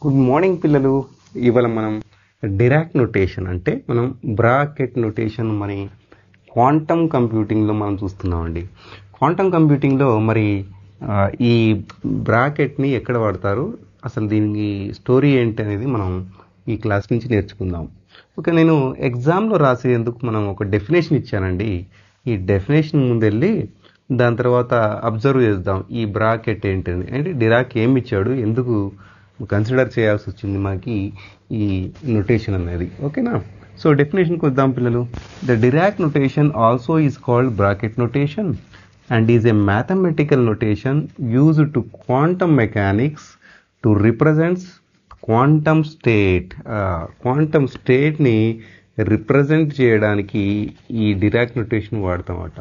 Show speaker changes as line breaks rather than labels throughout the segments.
Good morning పిల్లలు. ఇవాళ మనం డిరాక్ నొటేషన్ అంటే మనం బ్రాకెట్ నొటేషన్ మరి క్వాంటమ్ కంప్యూటింగ్లో మనం చూస్తున్నామండి. క్వాంటమ్ కంప్యూటింగ్లో మరి ఈ బ్రాకెట్ని ఎక్కడ వాడతారు, అసలు దీనికి స్టోరీ ఏంటి అనేది మనం ఈ క్లాస్ నుంచి నేర్చుకుందాం. ఓకే, నేను ఎగ్జామ్లో రాసేందుకు మనం ఒక డెఫినేషన్ ఇచ్చానండి. ఈ డెఫినేషన్ ముందెళ్ళి దాని తర్వాత అబ్జర్వ్ చేద్దాం ఈ బ్రాకెట్ ఏంటని. అంటే డిరాక్ ఏమి ఇచ్చాడు, ఎందుకు కన్సిడర్ చేయాల్సి వచ్చింది మనకి ఈ నొటేషన్ అనేది. ఓకేనా, సో డెఫినేషన్కి వద్దాం పిల్లలు. The Dirac notation also is called bracket notation and is a mathematical notation used to quantum mechanics to represents quantum state. Quantum స్టేట్ని రిప్రజెంట్ చేయడానికి ఈ డిరాక్ నొటేషన్ వాడతామట.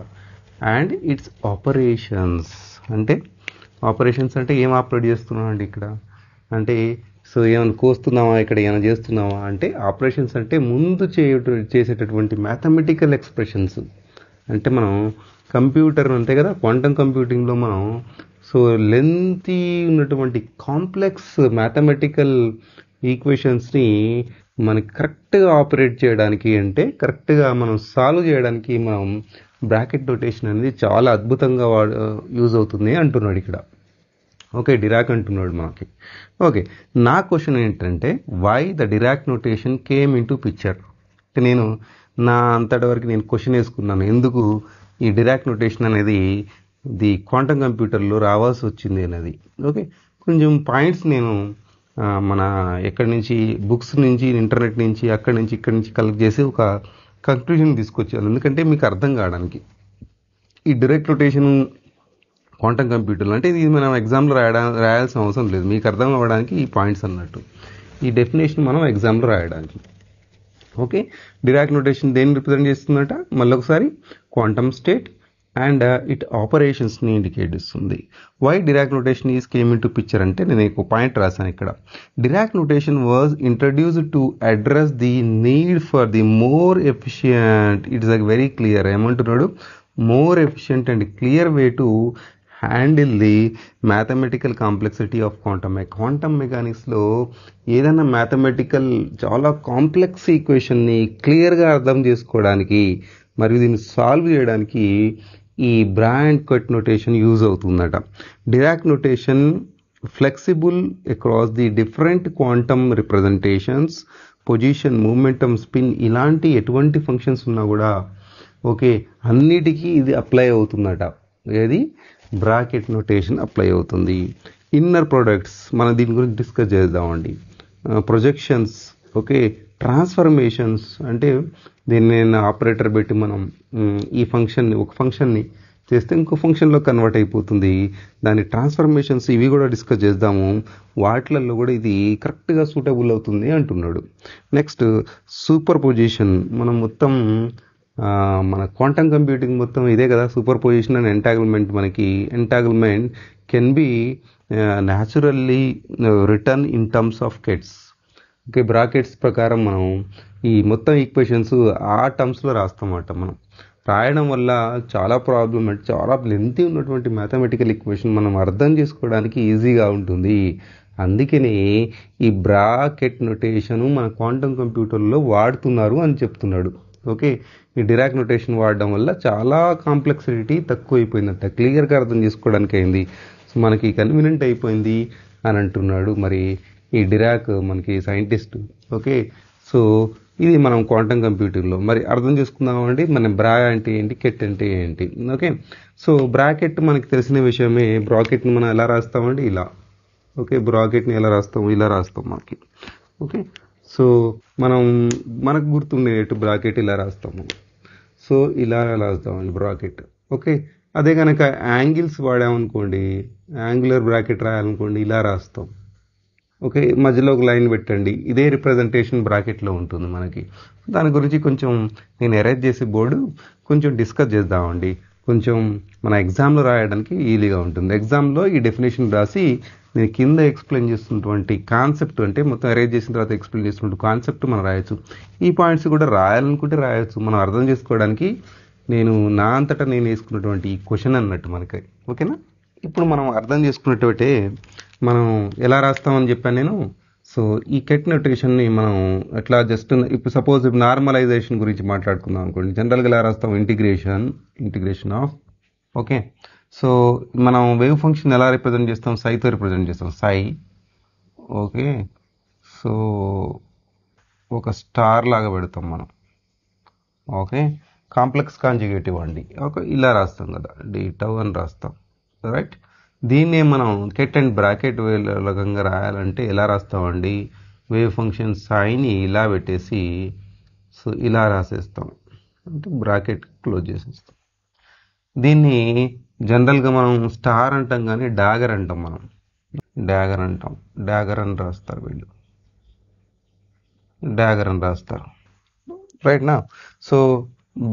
అండ్ ఇట్స్ ఆపరేషన్స్ అంటే ఆపరేషన్స్ అంటే ఏం ఆపరేట్ చేస్తున్నాం అండి ఇక్కడ అంటే, సో ఏమైనా కోస్తున్నావా, ఇక్కడ ఏమైనా చేస్తున్నావా అంటే ఆపరేషన్స్ అంటే ముందు చేసేటటువంటి మ్యాథమెటికల్ ఎక్స్ప్రెషన్స్. అంటే మనం కంప్యూటర్ అంతే కదా, క్వాంటమ్ కంప్యూటింగ్లో మనం సో లెంతీ ఉన్నటువంటి కాంప్లెక్స్ మ్యాథమెటికల్ ఈక్వేషన్స్ని మనకి కరెక్ట్గా ఆపరేట్ చేయడానికి అంటే కరెక్ట్గా మనం సాల్వ్ చేయడానికి మనం బ్రాకెట్ నొటేషన్ అనేది చాలా అద్భుతంగా యూజ్ అవుతుంది అంటున్నాడు ఇక్కడ. ఓకే, డిరాక్ అంటున్నాడు మనకి. ఓకే, నా క్వశ్చన్ ఏంటంటే why the Dirac notation came in to picture. నేను నా అంతటి వరకు నేను క్వశ్చన్ వేసుకున్నాను, ఎందుకు ఈ డిరాక్ నొటేషన్ అనేది ది క్వాంటమ్ కంప్యూటర్లో రావాల్సి వచ్చింది అనేది. ఓకే, కొంచెం పాయింట్స్ నేను మన ఎక్కడి నుంచి బుక్స్ నుంచి ఇంటర్నెట్ నుంచి అక్కడి నుంచి ఇక్కడి నుంచి కలెక్ట్ చేసి ఒక కంక్లూజన్ తీసుకొచ్చాను, ఎందుకంటే మీకు అర్థం కావడానికి. ఈ డిరాక్ నొటేషన్ క్వాంటమ్ కంప్యూటర్లు అంటే ఇది మనం ఎగ్జామ్లో రాయాల్సిన అవసరం లేదు, మీకు అర్థం అవ్వడానికి ఈ పాయింట్స్ అన్నట్టు. ఈ డెఫినేషన్ మనం ఎగ్జామ్లో రాయడానికి. ఓకే, డిరాక్ నొటేషన్ దేన్ని రిప్రజెంట్ చేస్తుందట, మళ్ళీ ఒకసారి క్వాంటమ్ స్టేట్ అండ్ ఇట్ ఆపరేషన్స్ని ఇండికేట్ ఇస్తుంది. Why Dirac notation is came in to picture అంటే నేను ఒక పాయింట్ రాశాను ఇక్కడ. Dirac notation was introduced to address the need for the more efficient, it's a very clear ఏమంటున్నాడు, more efficient and clear way to handle the mathematical complexity of quantum మెకానిక్స్లో ఏదైనా mathematical చాలా complex ఈక్వేషన్ని క్లియర్గా అర్థం చేసుకోవడానికి మరియు దీన్ని సాల్వ్ చేయడానికి ఈ బ్రాకెట్ నొటేషన్ యూజ్ అవుతుందట. Dirac notation flexible across the different quantum representations, position, momentum, spin, ఇలాంటి ఎటువంటి ఫంక్షన్స్ ఉన్నా కూడా ఓకే అన్నిటికీ ఇది అప్లై అవుతుందట. ఏది బ్రాకెట్ నొటేషన్ అప్లై అవుతుంది. ఇన్నర్ ప్రొడక్ట్స్ మనం దీని గురించి డిస్కస్ చేద్దామండి. ప్రొజెక్షన్స్, ఓకే, ట్రాన్స్ఫర్మేషన్స్ అంటే దీన్ని ఆపరేటర్ పెట్టి మనం ఈ ఫంక్షన్ని ఒక ఫంక్షన్ని చేస్తే ఇంకో ఫంక్షన్లో కన్వర్ట్ అయిపోతుంది, దాని ట్రాన్స్ఫర్మేషన్స్ ఇవి కూడా డిస్కస్ చేద్దాము. వాటిలలో కూడా ఇది కరెక్ట్గా సూటబుల్ అవుతుంది అంటున్నాడు. నెక్స్ట్ సూపర్ పొజిషన్, మనం మొత్తం మన క్వాంటమ్ కంప్యూటింగ్ మొత్తం ఇదే కదా, సూపర్ పొజిషన్ అండ్ ఎంటాంగిల్మెంట్. మనకి entanglement can be naturally return in terms of kets. Okay, brackets ప్రకారం మనం ఈ మొత్తం ఈక్వేషన్స్ ఆ టర్మ్స్లో రాస్తామన్నమాట. మనం రాయడం వల్ల చాలా ప్రాబ్లం అంటే చాలా లెంతీ ఉన్నటువంటి మ్యాథమెటికల్ ఈక్వేషన్ మనం అర్థం చేసుకోవడానికి ఈజీగా ఉంటుంది. అందుకనే ఈ బ్రాకెట్ నొటేషను మన క్వాంటమ్ కంప్యూటర్లో వాడుతున్నారు అని చెప్తున్నాడు. ఓకే, ఈ డిరాక్ నొటేషన్ వాడడం వల్ల చాలా కాంప్లెక్సిటీ తక్కువ అయిపోయిందంట, క్లియర్గా అర్థం చేసుకోవడానికి అయింది, సో మనకి కన్వీనియంట్ అయిపోయింది అని అంటున్నాడు మరి ఈ డిరాక్ మనకి సైంటిస్ట్. ఓకే, సో ఇది మనం క్వాంటమ్ కంప్యూటింగ్లో మరి అర్థం చేసుకుందామండి. మన బ్రా అంటే ఏంటి, కెట్ అంటే ఏంటి. ఓకే, సో బ్రాకెట్ మనకి తెలిసిన విషయమే. బ్రాకెట్ని మనం ఎలా రాస్తామండి, ఇలా. ఓకే, బ్రాకెట్ని ఎలా రాస్తాము, ఇలా రాస్తాం మనకి. ఓకే, సో మనకు గుర్తుండేటట్టు బ్రాకెట్ ఇలా రాస్తాము, సో ఇలా రాస్తామండి బ్రాకెట్. ఓకే, అదే కనుక యాంగిల్స్ వాడామనుకోండి, యాంగులర్ బ్రాకెట్ రాయాలనుకోండి, ఇలా రాస్తాం. ఓకే, మధ్యలో ఒక లైన్ పెట్టండి, ఇదే రిప్రజెంటేషన్ బ్రాకెట్లో ఉంటుంది మనకి. దాని గురించి కొంచెం నేను అరేంజ్ చేసే బోర్డు కొంచెం డిస్కస్ చేద్దామండి, కొంచెం మన ఎగ్జామ్లో రాయడానికి ఈజీగా ఉంటుంది. ఎగ్జామ్లో ఈ డెఫినేషన్ రాసి నేను కింద ఎక్స్ప్లెయిన్ చేస్తున్నటువంటి కాన్సెప్ట్ అంటే మొత్తం అరేంజ్ చేసిన తర్వాత ఎక్స్ప్లెయిన్ చేస్తున్నటువంటి కాన్సెప్ట్ మనం రాయొచ్చు. ఈ పాయింట్స్ కూడా రాయాలనుకుంటే రాయొచ్చు, మనం అర్థం చేసుకోవడానికి నేను నా అంతటా నేను వేసుకున్నటువంటి ఈ క్వశ్చన్ అన్నట్టు మనకి. ఓకేనా, ఇప్పుడు మనం అర్థం చేసుకున్నట్టు మనం ఎలా రాస్తామని చెప్పాను నేను. సో ఈ కెట్ నొటేషన్ని మనం ఎట్లా జస్ట్ ఇప్పుడు సపోజ్ నార్మలైజేషన్ గురించి మాట్లాడుకుందాం అనుకోండి. జనరల్గా ఎలా రాస్తాం, ఇంటిగ్రేషన్ ఆఫ్. ఓకే, సో మనం వేవ్ ఫంక్షన్ ఎలా రిప్రజెంట్ చేస్తాం, సైతో రిప్రజెంట్ చేస్తాం, సై. ఓకే, సో ఒక స్టార్ లాగా పెడతాం మనం. ఓకే, కాంప్లెక్స్ కాంజుగేటివ్ అండి. ఓకే, ఇలా రాస్తాం కదా, డి టౌ అని రాస్తాం, రైట్. దీన్నే మనం కెట్ అండ్ బ్రాకెట్ వేలకంగా రాయాలంటే ఎలా రాస్తామండి, వేవ్ ఫంక్షన్ సైని ఇలా పెట్టేసి సో ఇలా రాసేస్తాం, అంటే బ్రాకెట్ క్లోజ్ చేసేస్తాం. దీన్ని జనరల్గా మనం స్టార్ అంటాం కానీ డాగర్ అంటాం, మనం డాగర్ అంటాం. డాగర్ అని రాస్తారు వీళ్ళు, డాగర్ అని రాస్తారు, రైట్ నా. సో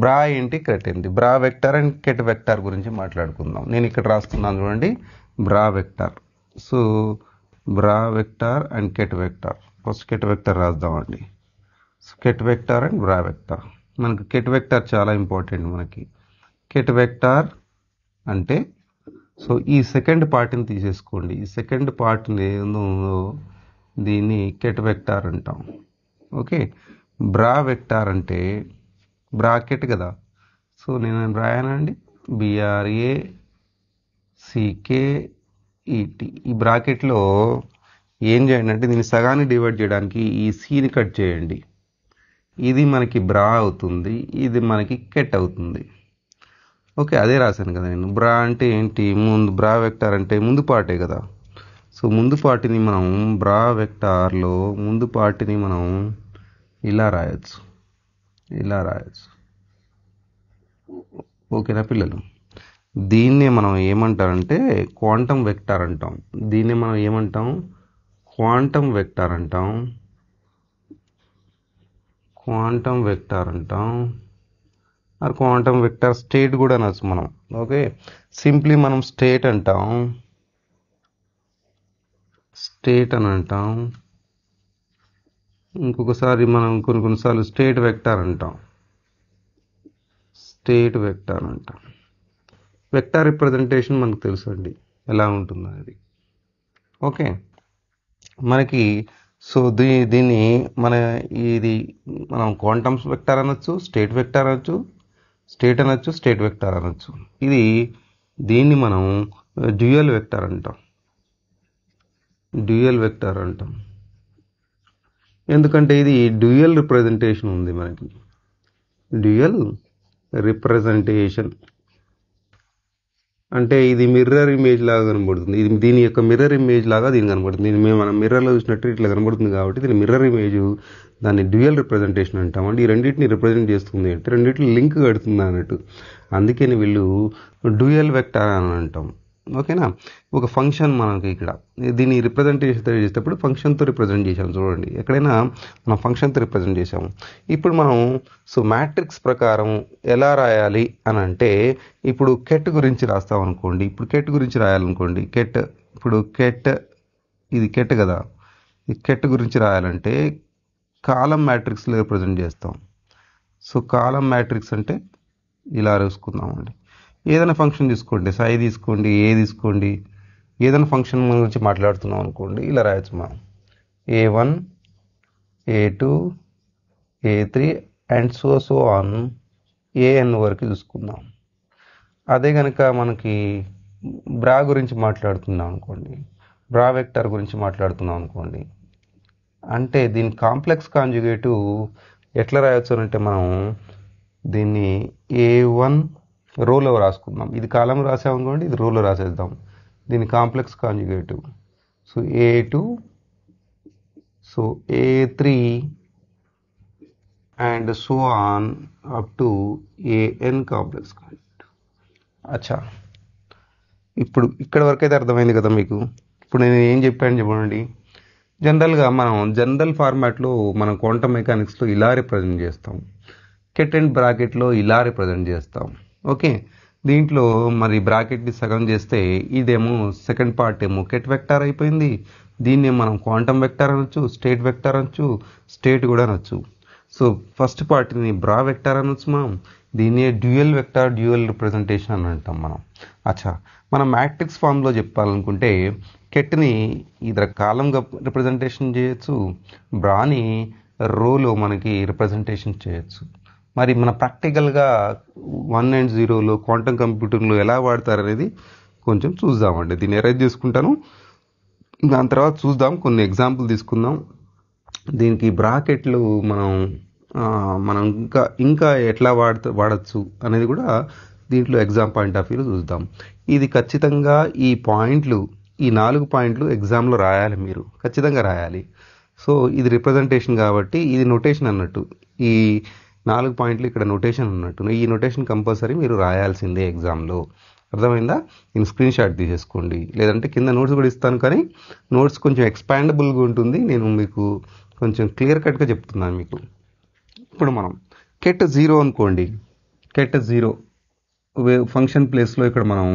బ్రా ఏంటి, కెట్ ఏంటి, బ్రా వెక్టర్ అండ్ కెట్ వెక్టర్ గురించి మాట్లాడుకుందాం. నేను ఇక్కడ రాస్తున్నాను చూడండి, bra vector. So bra vector and ket vector. First ket vector రాద్దామండి. So ket vector and bra vector. మనకు కెట్ వెక్టర్ చాలా ఇంపార్టెంట్ మనకి. కెట్ వెక్టర్ అంటే సో ఈ సెకండ్ పార్ట్ని తీసేసుకోండి. ఈ సెకండ్ పార్ట్ని ఏదో దీన్ని కెట్ వెక్టర్ అంటాం. ఓకే, బ్రా వెక్టర్ అంటే బ్రాకెట్ కదా, సో నేను రాయానండి BRACKET. ఈ బ్రాకెట్లో ఏం చేయండి అంటే దీన్ని సగాన్ని డివైడ్ చేయడానికి ఈ సీని కట్ చేయండి. ఇది మనకి బ్రా అవుతుంది, ఇది మనకి కెట్ అవుతుంది. ఓకే, అదే రాశాను కదా నేను. బ్రా అంటే ఏంటి, ముందు బ్రా వెక్టర్ అంటే ముందు పార్టే కదా. సో ముందు పార్టీని మనం బ్రా వెక్టార్లో ముందు పార్టీని మనం ఇలా రాయొచ్చు, ఇలా రాయొచ్చు. ఓకేనా పిల్లలు, దీన్నే మనం ఏమంటారంటే క్వాంటం వెక్టార్ అంటాం. దీన్నే మనం ఏమంటాం, క్వాంటం వెక్టార్ అంటాం, క్వాంటం వెక్టార్ అంటాం. ఆర్ క్వాంటం వెక్టార్ స్టేట్ కూడా అనొచ్చు మనం. ఓకే, సింప్లీ మనం స్టేట్ అంటాం, స్టేట్ అని అంటాం. ఇంకొకసారి మనం కొన్నిసార్లు స్టేట్ వెక్టార్ అంటాం, స్టేట్ వెక్టార్ అంటాం. వెక్టార్ రిప్రజెంటేషన్ మనకు తెలుసు అండి ఎలా ఉంటుంది అనేది. ఓకే, మనకి సో దీన్ని ఇది మనం క్వాంటమ్స్ వెక్టార్ అనొచ్చు, స్టేట్ వెక్టార్ అనొచ్చు, స్టేట్ అనొచ్చు, స్టేట్ వెక్టార్ అనొచ్చు. దీన్ని మనం డ్యూయల్ వెక్టార్ అంటాం, డ్యూయల్ వెక్టార్ అంటాం. ఎందుకంటే ఇది డ్యూయల్ రిప్రజెంటేషన్ ఉంది మనకి, డ్యూయల్ రిప్రజెంటేషన్ అంటే ఇది మిర్రర్ ఇమేజ్ లాగా కనబడుతుంది. ఇది దీని యొక్క మిర్రర్ ఇమేజ్ లాగా దీని కనబడుతుంది. ఇది మనం మిర్రర్లో చూసినట్టు ఇట్లా కనబడుతుంది కాబట్టి దీని మిర్రర్ ఇమేజ్, దాన్ని డ్యూయల్ రిప్రజెంటేషన్ అంటాం. అంటే ఈ రెండింటిని రిప్రజెంట్ చేస్తుంది అంటే రెండింటిని లింక్ కడుతుంది అన్నట్టు. అందుకని వీళ్ళు డ్యూయల్ వెక్టార్ అని అంటాం. ఓకేనా, ఒక ఫంక్షన్ మనకి ఇక్కడ దీన్ని రిప్రజెంటేషన్ చేసేటప్పుడు ఫంక్షన్తో రిప్రజెంట్ చేసాము. చూడండి, ఎక్కడైనా మనం ఫంక్షన్తో రిప్రజెంట్ చేసాము. ఇప్పుడు మనం సో మ్యాట్రిక్స్ ప్రకారం ఎలా రాయాలి అని అంటే, ఇప్పుడు కెట్ గురించి రాస్తాం అనుకోండి. ఇప్పుడు కెట్ గురించి రాయాలనుకోండి, కెట్ ఇప్పుడు కెట్ ఇది కెట్ కదా, ఈ కెట్ గురించి రాయాలంటే కాలం మ్యాట్రిక్స్లో రిప్రజెంట్ చేస్తాం. సో కాలం మ్యాట్రిక్స్ అంటే ఇలా రాసుకుందామండి. ఏదైనా ఫంక్షన్ తీసుకోండి, సై తీసుకోండి, ఏ తీసుకోండి, ఏదైనా ఫంక్షన్ గురించి మాట్లాడుతున్నాం అనుకోండి, ఇలా రాయొచ్చు మనం A1 A2 A3 and so on AN వరకు చూసుకుందాం. అదే కనుక మనకి బ్రా గురించి మాట్లాడుతున్నాం అనుకోండి, బ్రా వెక్టర్ గురించి మాట్లాడుతున్నాం అనుకోండి, అంటే దీని కాంప్లెక్స్ కాంజుగేటివ్ ఎట్లా రాయొచ్చు అంటే మనం దీన్ని A1 రోలో రాసుకుందాం. ఇది కాలం రాసామనుకోండి, ఇది రోలో రాసేద్దాం. దీని complex conjugative so A2 so A3 and so on up to AN complex conjugative. అచ్చా, ఇప్పుడు ఇక్కడ వరకు అయితే అర్థమైంది కదా మీకు. ఇప్పుడు నేను ఏం చెప్పాను చెప్పండి. జనరల్గా మనం జనరల్ ఫార్మాట్లో మనం క్వాంటమ్ మెకానిక్స్లో ఇలా రిప్రజెంట్ చేస్తాం, కెట్ అండ్ బ్రాకెట్లో ఇలా రిప్రజెంట్ చేస్తాం. ఓకే, దీంట్లో మరి బ్రాకెట్ని సగం చేస్తే ఇదేమో సెకండ్ పార్ట్ ఏమో కెట్ వెక్టార్ అయిపోయింది. దీన్ని మనం క్వాంటమ్ వెక్టార్ అనొచ్చు, స్టేట్ వెక్టార్ అనొచ్చు, స్టేట్ కూడా అనొచ్చు. సో ఫస్ట్ పార్ట్ని బ్రా వెక్టార్ అనొచ్చు మనం. దీన్ని డ్యూయల్ వెక్టార్, డ్యూయల్ రిప్రజెంటేషన్ అని అంటాం మనం. అచ్చా, మనం మ్యాట్రిక్స్ ఫామ్లో చెప్పాలనుకుంటే కెట్ని ఇద్దరు కాలంగా రిప్రజెంటేషన్ చేయొచ్చు, బ్రాని రోలో మనకి రిప్రజెంటేషన్ చేయొచ్చు. మరి మన ప్రాక్టికల్గా 1 and 0లో క్వాంటమ్ కంప్యూటింగ్లో ఎలా వాడతారు అనేది కొంచెం చూద్దామండి. దీన్ని ఎరేజ్ చేసుకుంటాను, దాని తర్వాత చూద్దాం, కొన్ని ఎగ్జాంపుల్ తీసుకుందాం. దీనికి బ్రాకెట్లు మనం ఇంకా ఎట్లా వాడచ్చు అనేది కూడా దీంట్లో ఎగ్జామ్ పాయింట్ ఆఫ్ వ్యూలో చూద్దాం. ఇది ఖచ్చితంగా ఈ 4 పాయింట్లు ఎగ్జామ్లో రాయాలి, మీరు ఖచ్చితంగా రాయాలి. సో ఇది రిప్రజెంటేషన్ కాబట్టి ఇది నొటేషన్ అన్నట్టు, ఈ 4 పాయింట్లు ఇక్కడ నొటేషన్ అన్నట్టు. ఈ నొటేషన్ కంపల్సరీ మీరు రాయాల్సిందే ఎగ్జామ్లో. అర్థమైందా? నేను స్క్రీన్ షాట్ తీసేసుకోండి, లేదంటే కింద నోట్స్ కూడా ఇస్తాను, కానీ నోట్స్ కొంచెం ఎక్స్పాండబుల్గా ఉంటుంది. నేను మీకు కొంచెం క్లియర్ కట్గా చెప్తున్నాను మీకు. ఇప్పుడు మనం కెట్ 0 అనుకోండి, కెట్ 0 ఫంక్షన్ ప్లేస్లో ఇక్కడ మనం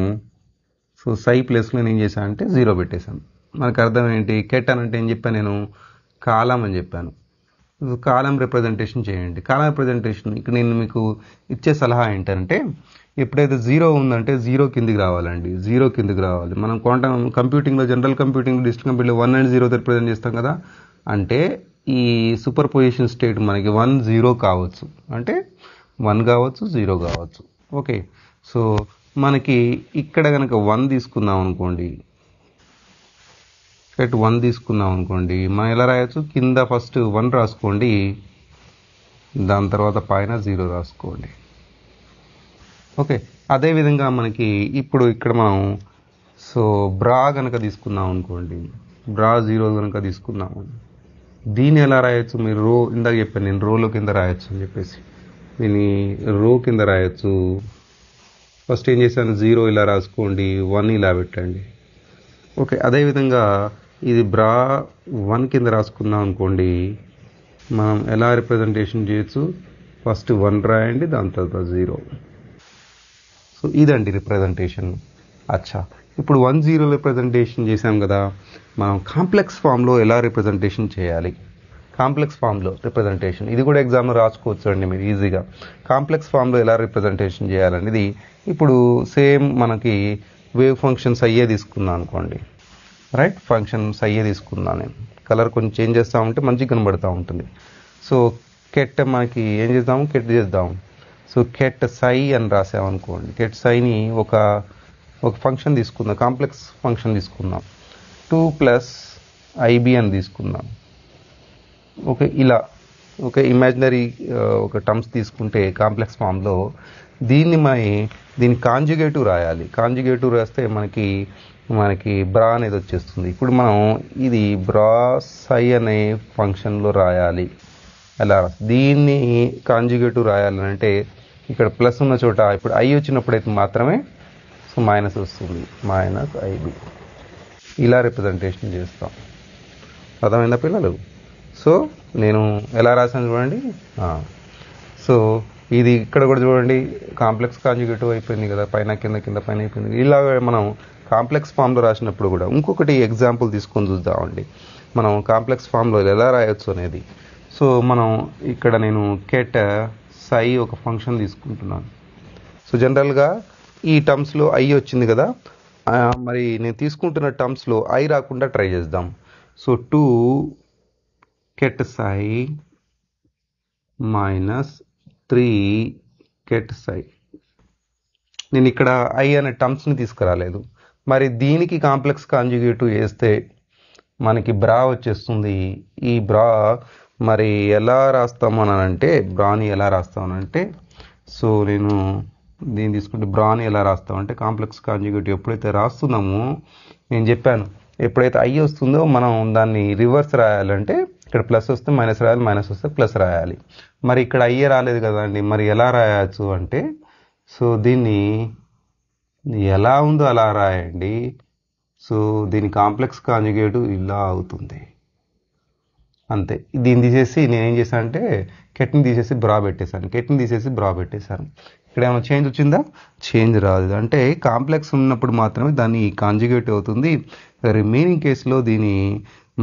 సై ప్లేస్లో నేను ఏం చేశాను అంటే 0 పెట్టేశాను. మనకు అర్థం ఏంటి? కెట్ అని అంటే ఏం చెప్పాను నేను? కాలం అని చెప్పాను. కాలం రిప్రజెంటేషన్ చేయండి. కాలం రిప్రజెంటేషన్ ఇక్కడ నేను మీకు ఇచ్చే సలహా ఏంటంటే, ఎప్పుడైతే 0 ఉందంటే 0 కిందికి రావాలండి, 0 కిందికి రావాలి. మనం క్వాంటమ్ కంప్యూటింగ్లో, జనరల్ కంప్యూటింగ్, డిజిటల్ కంప్యూటింగ్లో 1 and 0 రిప్రజెంట్ చేస్తాం కదా, అంటే ఈ సూపర్ పొజిషన్ స్టేట్ మనకి 1, 0 కావచ్చు, అంటే 1 కావచ్చు, 0 కావచ్చు. ఓకే, సో మనకి ఇక్కడ కనుక 1 తీసుకుందాం అనుకోండి, సెట్ 1 తీసుకుందాం అనుకోండి, మనం ఎలా రాయొచ్చు? కింద ఫస్ట్ 1 రాసుకోండి, దాని తర్వాత పైన 0 రాసుకోండి. ఓకే, అదేవిధంగా మనకి ఇప్పుడు ఇక్కడ మనం బ్రా కనుక తీసుకుందాం అనుకోండి, బ్రా 0 కనుక తీసుకుందాము, దీన్ని ఎలా రాయొచ్చు? మీరు రో ఇందాక చెప్పాను నేను, రోలో కింద రాయొచ్చు అని చెప్పేసి, దీన్ని రో కింద రాయొచ్చు. ఫస్ట్ ఏం చేశాను? 0 ఇలా రాసుకోండి, 1 ఇలా పెట్టండి. ఓకే, అదేవిధంగా ఇది బ్రా 1 కింద రాసుకుందాం అనుకోండి, మనం ఎలా రిప్రజెంటేషన్ చేయొచ్చు? ఫస్ట్ 1 రాయండి, దాని తర్వాత 0. సో ఇదండి రిప్రజెంటేషన్. అచ్చా, ఇప్పుడు 1, 0 రిప్రజెంటేషన్ చేసాం కదా, మనం కాంప్లెక్స్ ఫామ్లో ఎలా రిప్రజెంటేషన్ చేయాలి? కాంప్లెక్స్ ఫామ్లో రిప్రజెంటేషన్, ఇది కూడా ఎగ్జామ్లో రాసుకోవచ్చు అండి మీరు ఈజీగా. కాంప్లెక్స్ ఫామ్లో ఎలా రిప్రజెంటేషన్ చేయాలనేది ఇప్పుడు సేమ్ మనకి వేవ్ ఫంక్షన్స్ అయ్యే తీసుకుందాం అనుకోండి, రైట్? ఫంక్షన్స్ అయ్యే తీసుకుందాం. నేను కలర్ కొంచెం చేంజ్ చేస్తూ ఉంటే మంచిగా కనబడుతూ ఉంటుంది. సో కెట్ మనకి ఏం చేద్దాము? కెట్ చేద్దాం. సో కెట్ సై అని రాసామనుకోండి, కెట్ సైని ఒక ఫంక్షన్ తీసుకుందాం, కాంప్లెక్స్ ఫంక్షన్ తీసుకుందాం, 2 + IB అని తీసుకుందాం. ఓకే, ఇలా ఓకే, ఇమాజినరీ ఒక టర్మ్స్ తీసుకుంటే కాంప్లెక్స్ ఫామ్లో దీని కాంజుగేటివ్ రాయాలి. కాంజుగేటివ్ రాస్తే మనకి బ్రా అనేది వచ్చేస్తుంది. ఇప్పుడు మనం ఇది బ్రా సై అనే ఫంక్షన్లో రాయాలి. ఎలా దీన్ని కాంజుగేటివ్ రాయాలంటే ఇక్కడ ప్లస్ ఉన్న చోట ఇప్పుడు ఐ వచ్చినప్పుడైతే మాత్రమే మైనస్ వస్తుంది, -IB. ఇలా రిప్రజెంటేషన్ చేస్తాం. అర్థమైందా పిల్లలు? సో నేను ఎలా రాశాను చూడండి. సో ఇది ఇక్కడ కూడా చూడండి, కాంప్లెక్స్ కాంజుగేటివ్ అయిపోయింది కదా, పైన కింద పైన అయిపోయింది. ఇలా మనం కాంప్లెక్స్ ఫామ్లో రాసినప్పుడు కూడా ఇంకొకటి ఎగ్జాంపుల్ తీసుకొని చూద్దామండి, మనం కాంప్లెక్స్ ఫామ్లో ఎలా రాయొచ్చు అనేది. సో మనం ఇక్కడ నేను కెట్ సై ఒక ఫంక్షన్ తీసుకుంటున్నాను. సో జనరల్గా ఈ టర్మ్స్లో ఐ వచ్చింది కదా, మరి నేను తీసుకుంటున్న టర్మ్స్లో ఐ రాకుండా ట్రై చేద్దాం. సో 2 కెట్ సై -3 కెట్ సై. నేను ఇక్కడ ఐ అనే టర్మ్స్ని తీసుకురాలేదు. మరి దీనికి కాంప్లెక్స్ కాంజుగేటివ్ వేస్తే మనకి బ్రా వచ్చేస్తుంది. ఈ బ్రా మరి ఎలా రాస్తామనంటే, బ్రాని ఎలా రాస్తామనంటే, సో నేను దీన్ని తీసుకుంటే బ్రాని ఎలా రాస్తామంటే, కాంప్లెక్స్ కాంజుగేటివ్ ఎప్పుడైతే రాస్తున్నామో నేను చెప్పాను, ఎప్పుడైతే ఐ వస్తుందో మనం దాన్ని రివర్స్ రాయాలంటే ఇక్కడ ప్లస్ వస్తే మైనస్ రాయాలి, మైనస్ వస్తే ప్లస్ రాయాలి. మరి ఇక్కడ ఐఏ రాలేదు కదండి, మరి ఎలా రాయచ్చు అంటే, సో దీన్ని ఎలా ఉందో అలా రాయండి. సో దీని కాంప్లెక్స్ కాంజుగేటివ్ ఇలా అవుతుంది, అంతే. దీన్ని తీసేసి నేనేం చేశాను అంటే కెట్ని తీసేసి బ్రా పెట్టేశాను, కెట్ని తీసేసి బ్రా పెట్టేశాను. ఇక్కడ ఏమైనా చేంజ్ వచ్చిందా? చేంజ్ రాదు. అంటే కాంప్లెక్స్ ఉన్నప్పుడు మాత్రమే దాన్ని కాంజుగేటివ్ అవుతుంది. రిమైనింగ్ కేసులో దీని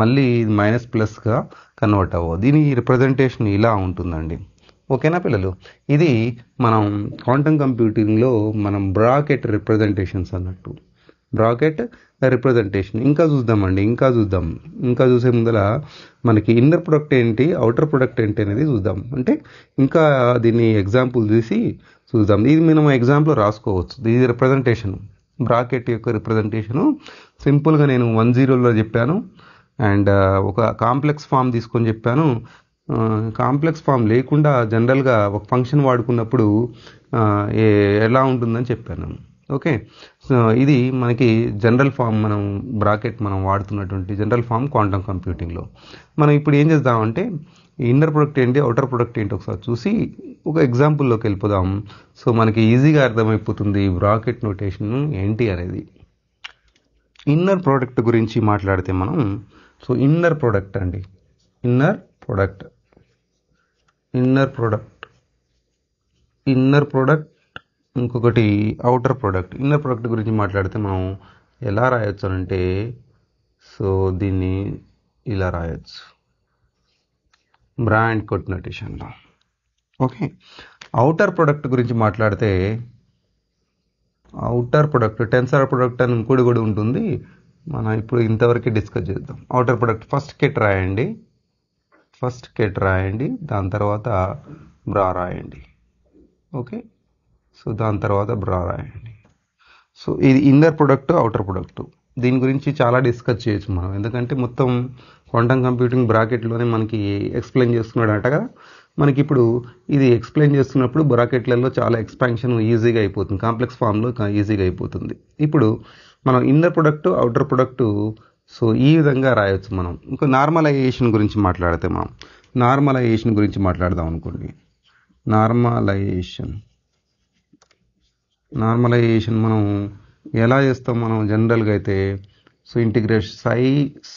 మళ్ళీ మైనస్+గా కన్వర్ట్ అవ్వదు. దీని రిప్రజెంటేషన్ ఇలా ఉంటుందండి. ఓకేనా పిల్లలు? ఇది మనం క్వాంటమ్ కంప్యూటింగ్లో మనం బ్రాకెట్ రిప్రజెంటేషన్స్ అన్నట్టు. Bracket representation. ఇంకా చూసే ముందర మనకి ఇన్నర్ ప్రొడక్ట్ ఏంటి, అవుటర్ ప్రొడక్ట్ ఏంటి అనేది చూద్దాం. అంటే ఇంకా దీన్ని ఎగ్జాంపుల్ చూద్దాం. ఇది మనం ఎగ్జాంపుల్ రాసుకోవచ్చు. ఇది రిప్రజెంటేషన్, బ్రాకెట్ యొక్క రిప్రజెంటేషను. సింపుల్గా నేను 10లో చెప్పాను. అండ్ ఒక కాంప్లెక్స్ ఫామ్ తీసుకొని చెప్పాను. కాంప్లెక్స్ ఫామ్ లేకుండా జనరల్గా ఒక ఫంక్షన్ వాడుకున్నప్పుడు ఎలా ఉంటుందని చెప్పాను. ఓకే, సో ఇది మనకి జనరల్ ఫామ్, బ్రాకెట్ మనం వాడుతున్నటువంటి జనరల్ ఫామ్ క్వాంటమ్ కంప్యూటింగ్లో. మనం ఇప్పుడు ఏం చేద్దామంటే ఇన్నర్ ప్రొడక్ట్ ఏంటి, అవుటర్ ప్రొడక్ట్ ఏంటి ఒకసారి చూసి ఒక ఎగ్జాంపుల్లోకి వెళ్ళిపోదాం. సో మనకి ఈజీగా అర్థమైపోతుంది బ్రాకెట్ నోటేషన్ ఏంటి అనేది. ఇన్నర్ ప్రోడక్ట్ గురించి మాట్లాడితే మనం, సో ఇన్నర్ ప్రోడక్ట్ ఇంకొకటి అవుటర్ ప్రోడక్ట్. ఇన్నర్ ప్రోడక్ట్ గురించి మాట్లాడితే మనం ఎలా రాయొచ్చు అంటే, సో దీన్ని ఇలా రాయొచ్చు బ్రాండ్ కోట్ నోటేషన్లో. ఓకే, అవుటర్ ప్రొడక్ట్ గురించి మాట్లాడితే అవుటర్ ప్రొడక్ట్, టెన్సర్ ప్రొడక్ట్ అని ఇంకోటి కూడా ఉంటుంది. మనం ఇప్పుడు ఇంతవరకు డిస్కస్ చేద్దాం. అవుటర్ ప్రొడక్ట్ ఫస్ట్ కెట్ రాయండి, దాని తర్వాత బ్రా రాయండి. ఓకే, సో దాని తర్వాత బ్రా రాయండి. సో ఇది ఇన్నర్ ప్రొడక్ట్, అవుటర్ ప్రొడక్ట్. దీని గురించి చాలా డిస్కస్ చేయొచ్చు మనం, ఎందుకంటే మొత్తం క్వాంటమ్ కంప్యూటింగ్ బ్రాకెట్లోనే మనకి ఎక్స్ప్లెయిన్ చేస్తున్నాడట కదా. మనకి ఇప్పుడు ఇది ఎక్స్ప్లెయిన్ చేస్తున్నప్పుడు బ్రాకెట్లలో చాలా ఎక్స్పాన్షన్ ఈజీగా అయిపోతుంది, కాంప్లెక్స్ ఫామ్లో ఈజీగా అయిపోతుంది. ఇప్పుడు మనం inner product, outer product so ఈ విధంగా రాయొచ్చు. మనం ఇంకో నార్మలైజేషన్ గురించి మాట్లాడదాం అనుకోండి. నార్మలైజేషన్ మనం ఎలా చేస్తాం? మనం జనరల్గా అయితే so integration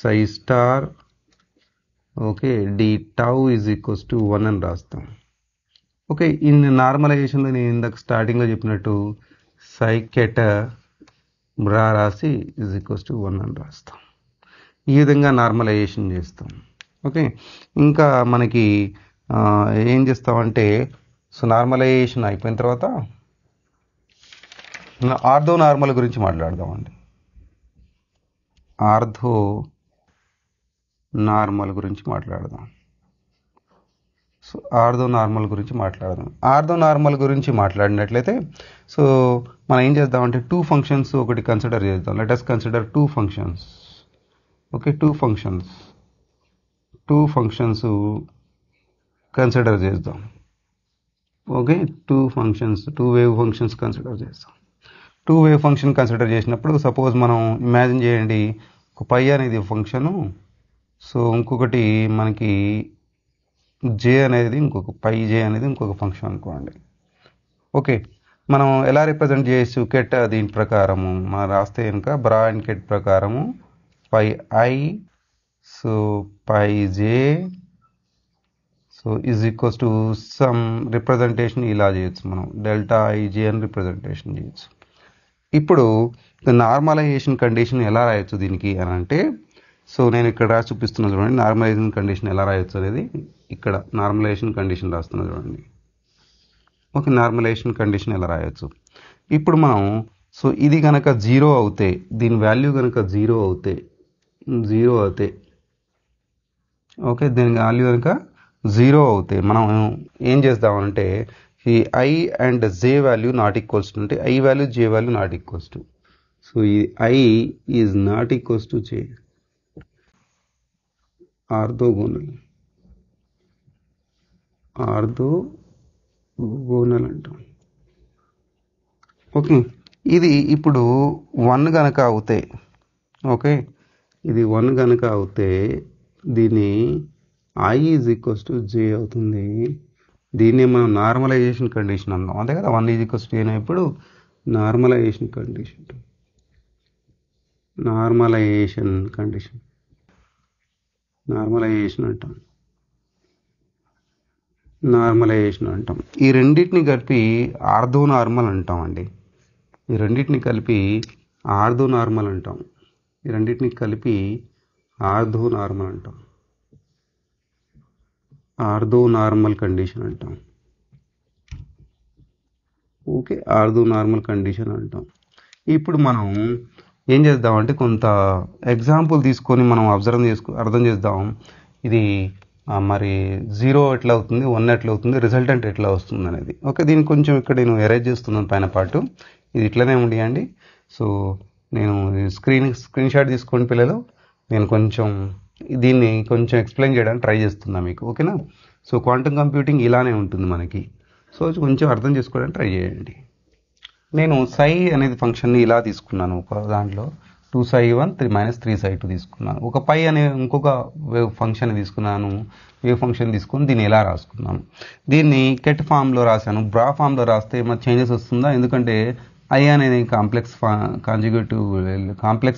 psi star okay d tau is equals to 1 అని రాస్తాం. ఓకే, ఇన్ నార్మలైజేషన్లో నేను ఇందాక స్టార్టింగ్లో చెప్పినట్టు సైకెట్ బ్రా రాసి ఈజ్ ఈక్వల్స్ టు 1 అని రాస్తాం. ఈ విధంగా నార్మలైజేషన్ చేస్తాం. ఓకే, ఇంకా మనకి ఏం చేస్తామంటే, సో నార్మలైజేషన్ అయిపోయిన తర్వాత ఆర్థో నార్మల్ గురించి మాట్లాడదామండి. ఆర్థో నార్మల్ గురించి మాట్లాడినట్లయితే సో మనం ఏం చేద్దామంటే 2 ఫంక్షన్స్ ఒకటి కన్సిడర్ చేద్దాం. Let us consider 2 functions. Okay, 2 functions consider చేద్దాం. ఓకే, 2 వేవ్ ఫంక్షన్స్ కన్సిడర్ చేస్తాం. 2 వేవ్ ఫంక్షన్ కన్సిడర్ చేసినప్పుడు సపోజ్ మనం ఇమాజిన్ చేయండి, ఒక పై అనేది ఫంక్షను, సో ఇంకొకటి మనకి జే అనేది ఇంకొక ఫంక్షన్ అనుకోండి. ఓకే, మనం ఎలా రిప్రజెంట్ చేయొచ్చు? కెట్ దీని ప్రకారము మనం రాస్తే కనుక బ్రా అండ్ కెట్ ప్రకారము pi i so pi j so is equals to sum representation ఇలా చేయొచ్చు. మనం డెల్టా ఐజే అని రిప్రజెంటేషన్ చేయొచ్చు. ఇప్పుడు నార్మలైజేషన్ కండిషన్ ఎలా రాయొచ్చు దీనికి అని అంటే, సో నేను ఇక్కడ రాసి చూపిస్తున్నాను చూడండి. నార్మలైజేషన్ కండిషన్ ఎలా రాయొచ్చు అనేది ఇక్కడ నార్మలైజేషన్ కండిషన్ రాస్తున్నా చూడండి. ఓకే, నార్మలైజేషన్ కండిషన్ ఎలా రాయొచ్చు? ఇప్పుడు మనం సో ఇది కనుక 0 అవుతే, దీని వాల్యూ కనుక 0 అవుతే ఓకే, దీని వాల్యూ కనుక 0 అవుతే మనం ఏం చేద్దామంటే, ఈ i and j value not equals to, అంటే i value j value not equals to, so ఈ i is not equals to j, orthogonal అంటాం. ఓకే, ఇది ఇప్పుడు 1 కనుక అవుతే, ఓకే ఇది 1 కనుక అవుతే దీన్ని ఐ ఈజ్ ఈక్వల్స్ టు జే అవుతుంది. దీన్ని మనం నార్మలైజేషన్ కండిషన్ అన్నాం, అంతే కదా. 1 ఈజ్ ఈక్వల్స్ టు ఏ అయినప్పుడు నార్మలైజేషన్ అంటాం. ఈ రెండింటిని కలిపి ఆర్థో నార్మల్ అంటాం అండి. ఆర్థో నార్మల్ కండిషన్ అంటాం. ఓకే, ఆర్థో నార్మల్ కండిషన్ అంటాం. ఇప్పుడు మనం ఏం చేద్దామంటే కొంత ఎగ్జాంపుల్ తీసుకొని మనం అర్థం చేద్దాం. ఇది మరి 0 ఎట్లా అవుతుంది, 1 ఎట్లా అవుతుంది, రిజల్టెంట్ ఎట్లా వస్తుంది అనేది. ఓకే, దీన్ని కొంచెం ఇక్కడ నేను ఎరేజ్ చేస్తున్నాను పైన పార్ట్. ఇది ఇట్లనే ఉండియండి. సో నేను స్క్రీన్ షాట్ తీసుకోండి పిల్లలు. నేను దీన్ని కొంచెం ఎక్స్ప్లెయిన్ చేయడానికి ట్రై చేస్తున్నా మీకు. ఓకేనా? సో క్వాంటమ్ కంప్యూటింగ్ ఇలానే ఉంటుంది మనకి. సో కొంచెం అర్థం చేసుకోవడానికి ట్రై చేయండి. నేను psi అనేది ఫంక్షన్ని ఇలా తీసుకున్నాను. ఒక దాంట్లో 2psi1 3-3psi2 తీసుకున్నాను. ఒక పై అనే ఇంకొక వేవ్ ఫంక్షన్ తీసుకున్నాను. వేవ్ ఫంక్షన్ తీసుకొని దీన్ని ఎలా రాసుకున్నాను. దీన్ని కెట్ ఫామ్లో రాశాను. బ్రా ఫామ్లో రాస్తే ఏమైనా చేంజెస్ వస్తుందా? ఎందుకంటే ఐ అనేది కాంప్లెక్స్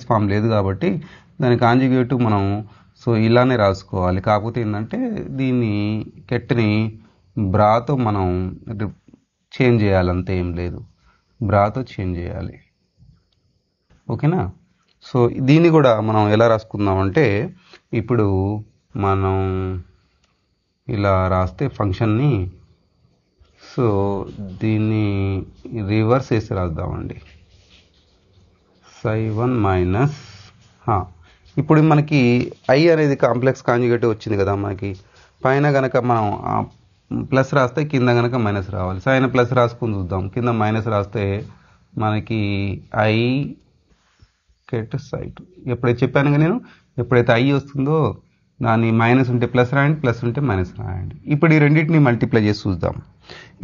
ఫామ్ లేదు కాబట్టి దాని కాంజుగేటివ్ మనం సో ఇలానే రాసుకోవాలి. కాకపోతే ఏంటంటే దీన్ని కెట్ని బ్రాతో మనం చేంజ్ చేయాలి, అంతే, ఏం లేదు. బ్రాతో చేంజ్ చేయాలి. ఓకేనా? సో దీన్ని కూడా మనం ఎలా రాసుకుందామంటే ఇప్పుడు మనం ఇలా రాస్తే ఫంక్షన్ని సో దీన్ని రివర్స్ వేసి రాద్దామండి. psi1 మైనస్ ఇప్పుడు మనకి ఐ అనేది కాంప్లెక్స్ కాంజుగేటివ్ వచ్చింది కదా. మనకి పైన కనుక మనం ప్లస్ రాస్తే కింద కనుక మైనస్ రావాలి. పైన ప్లస్ రాసుకుని చూద్దాం, కింద మైనస్ రాస్తే మనకి ఐ కెట్ psi2. ఎప్పుడైతే చెప్పాను నేను, ఎప్పుడైతే ఐ వస్తుందో దాన్ని మైనస్ ఉంటే ప్లస్ రాయండి, ప్లస్ ఉంటే మైనస్ రాయండి. ఇప్పుడు ఈ రెండింటిని మల్టిప్లై చేసి చూద్దాం.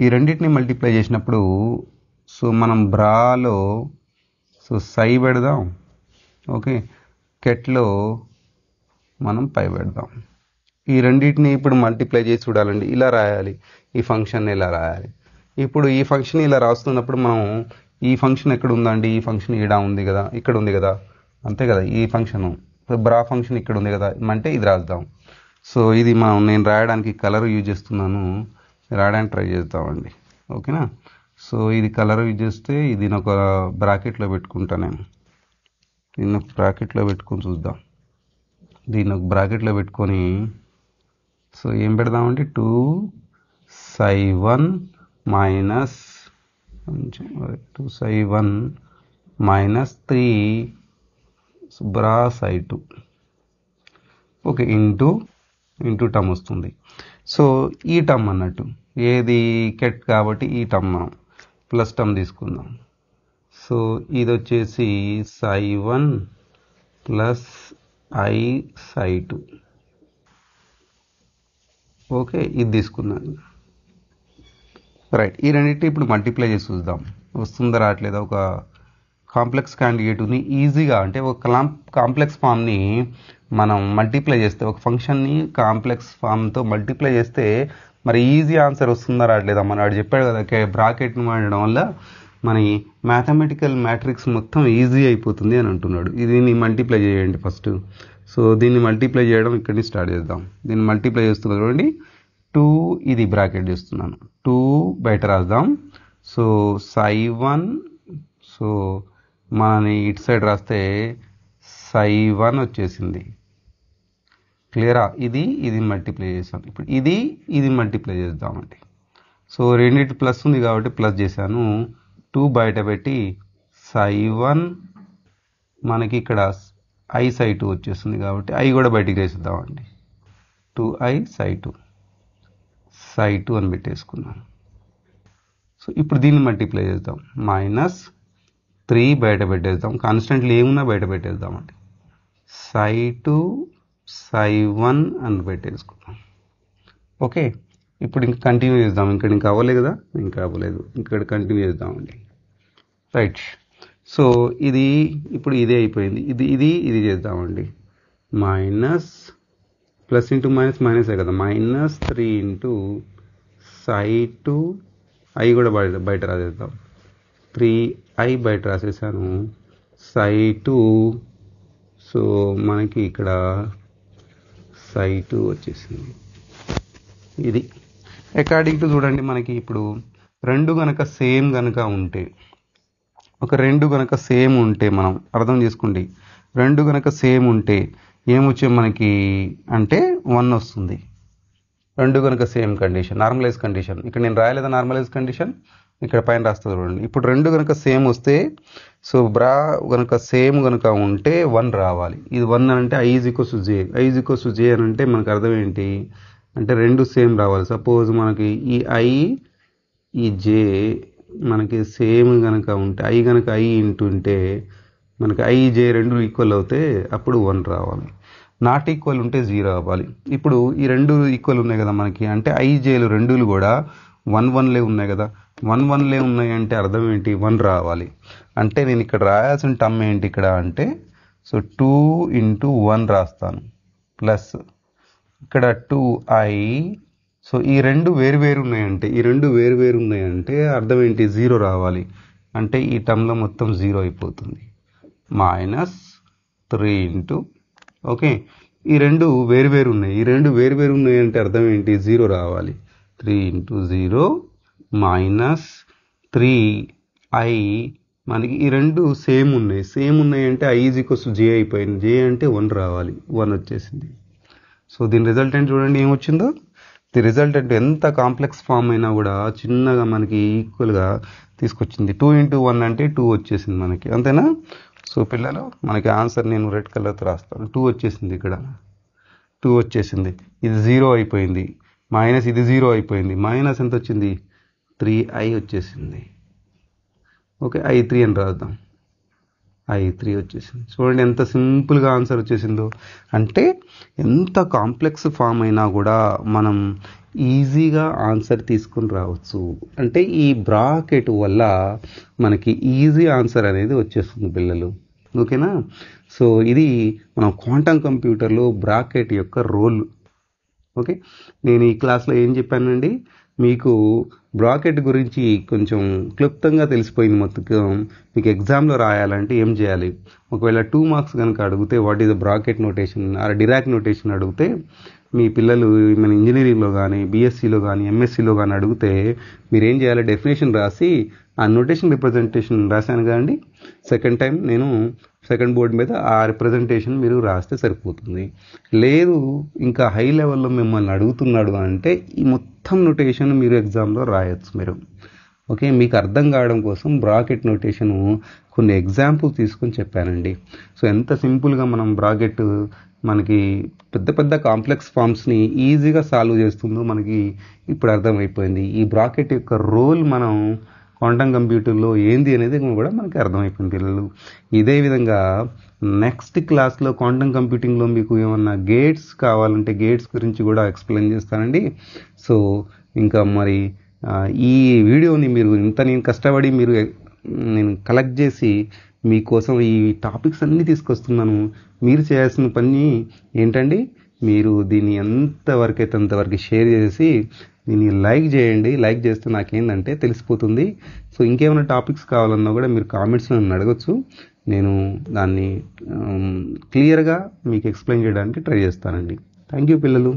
ఈ రెండింటిని మల్టిప్లై చేసినప్పుడు సో మనం బ్రాలో సో psi పెడదాం. ఓకే, కెట్లో మనం పై పెడదాం. ఈ రెండింటిని ఇప్పుడు మల్టిప్లై చేసి చూడాలండి. ఇలా రాయాలి, ఈ ఫంక్షన్ ఇలా రాయాలి. ఇప్పుడు ఈ ఫంక్షన్ ఇలా రాస్తున్నప్పుడు మనం ఈ ఫంక్షన్ ఎక్కడ ఉందండి, ఈ ఫంక్షన్ ఈడ ఉంది కదా, ఇక్కడ ఉంది కదా, అంతే కదా. ఈ ఫంక్షన్ బ్రా ఫంక్షన్ ఇక్కడ ఉంది కదా, అంటే ఇది రాద్దాం. సో ఇది నేను రాయడానికి కలర్ యూజ్ చేస్తున్నాను, రాయడానికి ట్రై చేద్దామండి. ఓకేనా? సో ఇది కలర్ యూజ్ చేస్తే దీని ఒక బ్రాకెట్లో పెట్టుకుంటా నేను. దీన్ని ఒక బ్రాకెట్లో పెట్టుకొని చూద్దాం. దీన్ని ఒక బ్రాకెట్లో పెట్టుకొని సో ఏం పెడదామంటే 2psi1 మైనస్ 3 బ్రా psi2. ఓకే, ఇంటూ టర్మ్ వస్తుంది. సో ఈ టర్మ్ అన్నట్టు ఏది కెట్ కాబట్టి ఈ టర్మ్ మనం ప్లస్ టర్మ్ తీసుకుందాం. సో ఇది వచ్చేసి psi1 plus I psi2. Okay, ఇది తీసుకున్నాను. రైట్, ఈ రెండింటిని ఇప్పుడు మల్టిప్లై చేసి చూద్దాం వస్తుందా రావట్లేదా. ఒక కాంప్లెక్స్ కాండిగేటివ్ని ఈజీగా, అంటే ఒక కాంప్లెక్స్ ఫామ్ని మనం మల్టిప్లై చేస్తే, ఒక ఫంక్షన్ని కాంప్లెక్స్ ఫామ్తో మల్టిప్లై చేస్తే మరి ఈజీ ఆన్సర్ వస్తుందా రావట్లేదా. మన వాడు చెప్పాడు కదా, బ్రాకెట్ని వాడడం వల్ల మన మ్యాథమెటికల్ మ్యాట్రిక్స్ మొత్తం ఈజీ అయిపోతుంది అని అంటున్నాడు. దీన్ని మల్టిప్లై చేయండి ఫస్ట్. సో దీన్ని మల్టిప్లై చేయడం ఇక్కడి నుంచి స్టార్ట్ చేద్దాం. దీన్ని మల్టిప్లై చేస్తున్నా చూడండి. 2 ఇది బ్రాకెట్ చేస్తున్నాను, 2 బయట రాద్దాం. సో psi1 సో మనని ఇటు సైడ్ రాస్తే psi1 వచ్చేసింది. క్లియరా? ఇది మల్టిప్లై చేసాం. ఇప్పుడు ఇది మల్టిప్లై చేద్దామండి. సో రెండింటి ప్లస్ ఉంది కాబట్టి ప్లస్ చేశాను. 2 బయట పెట్టి psi1 మనకి ఇక్కడ ఐ psi2 వచ్చేస్తుంది కాబట్టి ఐ కూడా బయటికి వేసేద్దామండి. 2i psi2 అని పెట్టేసుకున్నాను. సో ఇప్పుడు దీన్ని మల్టిప్లై చేద్దాం. -3 బయట పెట్టేద్దాం. కాన్స్టెంట్లు ఏమున్నా బయట పెట్టేద్దామండి. psi2 psi1 అని పెట్టేసుకున్నాం. ఓకే, ఇప్పుడు ఇంకా కంటిన్యూ చేద్దాం. ఇంకా అవ్వలేదు కదా, ఇంకా అవ్వలేదు, ఇక్కడ కంటిన్యూ చేద్దామండి. రైట్, సో ఇప్పుడు ఇదే అయిపోయింది. ఇది చేద్దామండి. ప్లస్ ఇంటూ మైనసే కదా, -3 ఇంటూ psi2 ఐ కూడా బయట రాసేద్దాం. 3i బయట రాసేసాను. psi2 సో మనకి ఇక్కడ psi2 వచ్చేసింది. ఇది అకార్డింగ్ టు చూడండి, మనకి ఇప్పుడు రెండు గనక సేమ్ గనక ఉంటే, రెండు గనక సేమ్ ఉంటే మనం అర్థం చేసుకోండి. రెండు గనక సేమ్ ఉంటే ఏమొచ్చే మనకి అంటే 1 వస్తుంది. రెండు గనక సేమ్ కండిషన్, నార్మలైజ్ కండిషన్. ఇక్కడ నేను రాయలేదా నార్మలైజ్ కండిషన్. ఇక్కడ పైన రాస్తుంది చూడండి. ఇప్పుడు రెండు కనుక సేమ్ వస్తే, సో బ్రా కనుక సేమ్ కనుక ఉంటే 1 రావాలి. ఇది 1 అని అంటే I = J. I = J అని అంటే మనకు అర్థం ఏంటి అంటే రెండు సేమ్ రావాలి. సపోజ్ మనకి ఈ I ఈ J మనకి సేమ్ కనుక ఉంటే, I కనుక I ఉంటే మనకి I J రెండు ఈక్వల్ అవుతే అప్పుడు 1 రావాలి. నాట్ ఈక్వల్ ఉంటే 0 అవ్వాలి. ఇప్పుడు ఈ రెండు ఈక్వల్ ఉన్నాయి కదా మనకి, అంటే I Jలు రెండులు కూడా 1 ఉన్నాయి కదా, 1 ఉన్నాయి అంటే అర్థం ఏంటి 1 రావాలి. అంటే నేను ఇక్కడ రాయాల్సిన టర్మ్ ఏంటి ఇక్కడ అంటే, సో 2 × 1 రాస్తాను ప్లస్ ఇక్కడ 2I. సో ఈ రెండు వేరు ఉన్నాయంటే అర్థం ఏంటి 0 రావాలి. అంటే ఈ టర్మ్లో మొత్తం 0 అయిపోతుంది. -3 ఓకే. ఈ రెండు వేరు ఉన్నాయి అంటే అర్థం ఏంటి 0 రావాలి. 3 × 0 -3I. మనకి ఈ రెండు సేమ్ ఉన్నాయి అంటే I = J అయిపోయింది. J అంటే 1 రావాలి. 1 వచ్చేసింది. సో దీని రిజల్టెంట్ చూడండి ఏమొచ్చిందో. ది రిజల్టెంట్ ఎంత కాంప్లెక్స్ ఫామ్ అయినా కూడా చిన్నగా మనకి ఈక్వల్గా తీసుకొచ్చింది. 2 × 1 అంటే 2 వచ్చేసింది మనకి, అంతేనా? సో పిల్లలు మనకి ఆన్సర్ నేను రెడ్ కలర్తో రాస్తాను. 2 వచ్చేసింది. ఇక్కడ 2 వచ్చేసింది. ఇది 0 అయిపోయింది. మైనస్ ఇది 0 అయిపోయింది. మైనస్ ఎంత వచ్చింది 3I వచ్చేసింది. ఓకే, I3 అని రాద్దాం. I3 వచ్చేసింది. చూడండి ఎంత సింపుల్గా ఆన్సర్ వచ్చేసిందో. అంటే ఎంత కాంప్లెక్స్ ఫామ్ అయినా కూడా మనం ఈజీగా ఆన్సర్ తీసుకుని రావచ్చు. అంటే ఈ బ్రాకెట్ వల్ల మనకి ఈజీ ఆన్సర్ అనేది వచ్చేస్తుంది పిల్లలు. ఓకేనా? సో ఇది మనం క్వాంటమ్ కంప్యూటర్లో బ్రాకెట్ యొక్క రోల్. ఓకే, నేను ఈ క్లాస్లో ఏం చెప్పానండి, మీకు బ్రాకెట్ గురించి కొంచెం క్లుప్తంగా తెలిసిపోయింది. మొత్తం మీకు ఎగ్జామ్లో రాయాలంటే ఏం చేయాలి, ఒకవేళ 2 మార్క్స్ కనుక అడిగితే what is the bracket notation or Dirac notation అడిగితే, మీ పిల్లలు మన ఇంజనీరింగ్లో కానీ బీఎస్సీలో కానీ ఎంఎస్సీలో కానీ అడిగితే మీరు ఏం చేయాలి, డెఫినేషన్ రాసి ఆ నోటేషన్ రిప్రజెంటేషన్ రాశాను కదండి సెకండ్ టైం, నేను సెకండ్ బోర్డు మీద ఆ రిప్రజెంటేషన్ మీరు రాస్తే సరిపోతుంది. లేదు ఇంకా హై లెవెల్లో మిమ్మల్ని అడుగుతున్నాడు అంటే ఈ మొత్తం నోటేషన్ మీరు ఎగ్జామ్లో రాయొచ్చు మీరు. ఓకే, మీకు అర్థం కావడం కోసం బ్రాకెట్ నోటేషను కొన్ని ఎగ్జాంపుల్స్ తీసుకొని చెప్పానండి. సో ఎంత సింపుల్గా మనం బ్రాకెట్ మనకి పెద్ద కాంప్లెక్స్ ఫామ్స్ని ఈజీగా సాల్వ్ చేస్తుందో మనకి ఇప్పుడు అర్థమైపోయింది. ఈ బ్రాకెట్ యొక్క రోల్ మనం క్వాంటమ్ కంప్యూటర్లో ఏంది అనేది కూడా మనకి అర్థమైపోయింది పిల్లలు. ఇదే విధంగా నెక్స్ట్ క్లాస్లో క్వాంటమ్ కంప్యూటింగ్లో మీకు ఏమన్నా గేట్స్ కావాలంటే గేట్స్ గురించి కూడా ఎక్స్ప్లెయిన్ చేస్తానండి. సో ఇంకా మరి ఈ వీడియోని మీరు నేను కష్టపడి నేను కలెక్ట్ చేసి మీకోసం ఈ టాపిక్స్ అన్నీ తీసుకొస్తున్నాను. మీరు చేయాల్సిన పని ఏంటండి, మీరు దీన్ని ఎంతవరకు అయితే అంతవరకు షేర్ చేసి దీన్ని లైక్ చేయండి. లైక్ చేస్తే నాకేందంటే తెలిసిపోతుంది. సో ఇంకేమైనా టాపిక్స్ కావాలన్నా కూడా మీరు కామెంట్స్లో నన్ను అడగచ్చు. నేను దాన్ని క్లియర్గా మీకు ఎక్స్ప్లెయిన్ చేయడానికి ట్రై చేస్తానండి. థ్యాంక్ యూ పిల్లలు.